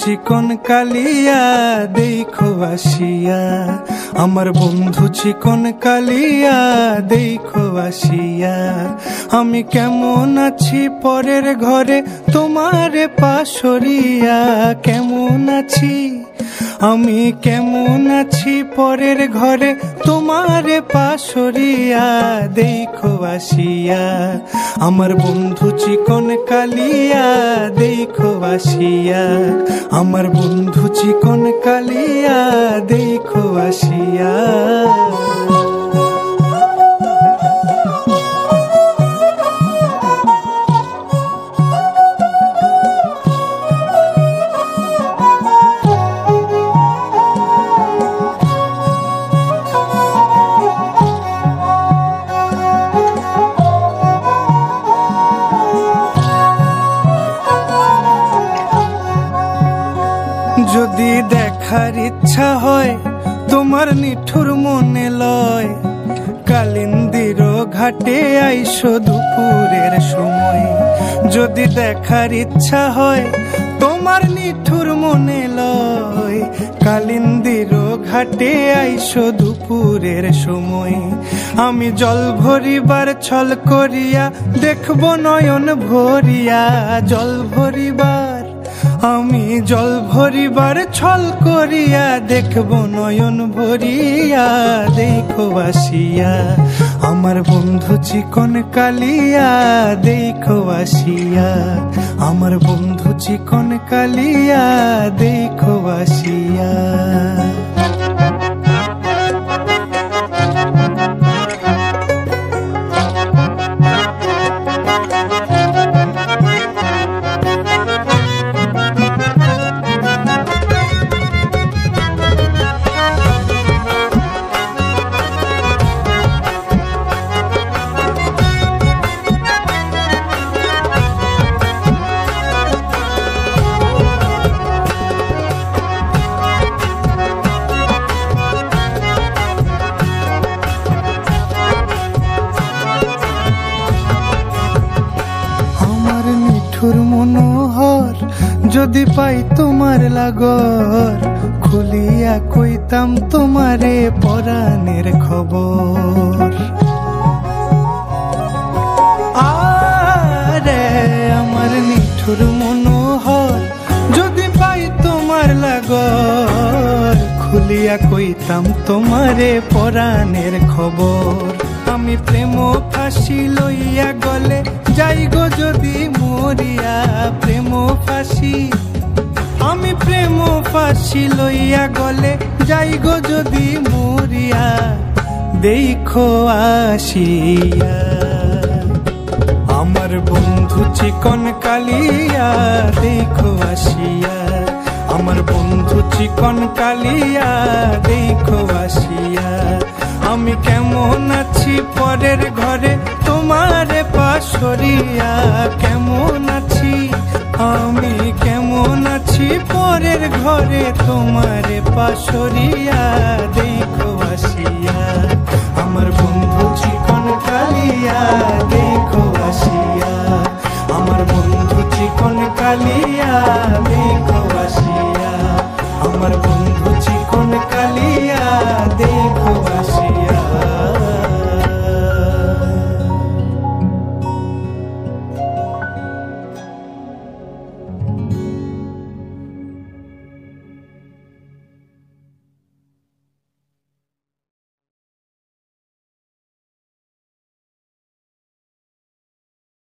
চিকন কালিয়া দেখো আসিয়া, আমার বন্ধু চিকন কালিয়া দেখো আসিয়া। আমি কেমন আছি পরের ঘরে তোমারে পাশরিয়া, কেমন আছি আমি কেমন আছি পরের ঘরে তোমারে পাশরিয়া দেখো আসিয়া। আমার বন্ধু চিকন কালিয়া দেখো আসিয়া, আমার বন্ধু চিকন কালিয়া দেখো আসিয়া। যদি দেখার ইচ্ছা হয় তোমার নিঠুর মনে লয়, কালিন্দির ঘাটে আইসো দুপুরের সময়। যদি দেখার ইচ্ছা হয় তোমার নিঠুর মনে লয়, কালিন্দির ঘাটে আইসো দুপুরের সময়। আমি জল ভরিবার ছল করিয়া দেখব নয়ন ভরিয়া, জল ভরিবার আমি জল ভরিবার ছল করিয়া দেখব নয়ন ভরিয়া দেখো আসিয়া। আমার বন্ধু চিকন কালিয়া দেখো আসিয়া, আমার বন্ধু চিকন কালিয়া দেখো আসিয়া। মনোহর যদি পাই তোমার লাগর, খুলিয়া কইতাম তোমারে পরাণের খবর। আরে আমার নিঠুর মনোহর যদি পাই তোমার লাগর, খুলিয়া কইতাম তোমারে পরাণের খবর। আমি প্রেম ফাঁসি লইয়া গলে যাই গো যদি মরিয়া, প্রেম ফাঁসি আমি প্রেম ফাঁসি লইয়া গলে যাই গো যদি মরিয়া দেখো আসিয়া। আমার বন্ধু চিকন কালিয়া দেখো আসিয়া, আমার বন্ধু চিকন কালিয়া দেখো আসিয়া। আমি কেমন আছি পরের ঘরে তোমারে পাশরিয়া, কেমন আছি আমি কেমন আছি পরের ঘরে তোমারে পাশরিয়া দেখো আসিয়া। আমার বন্ধু চিকন কালিয়া দেখো আসিয়া, আমার বন্ধু চিকন কালিয়া দেখো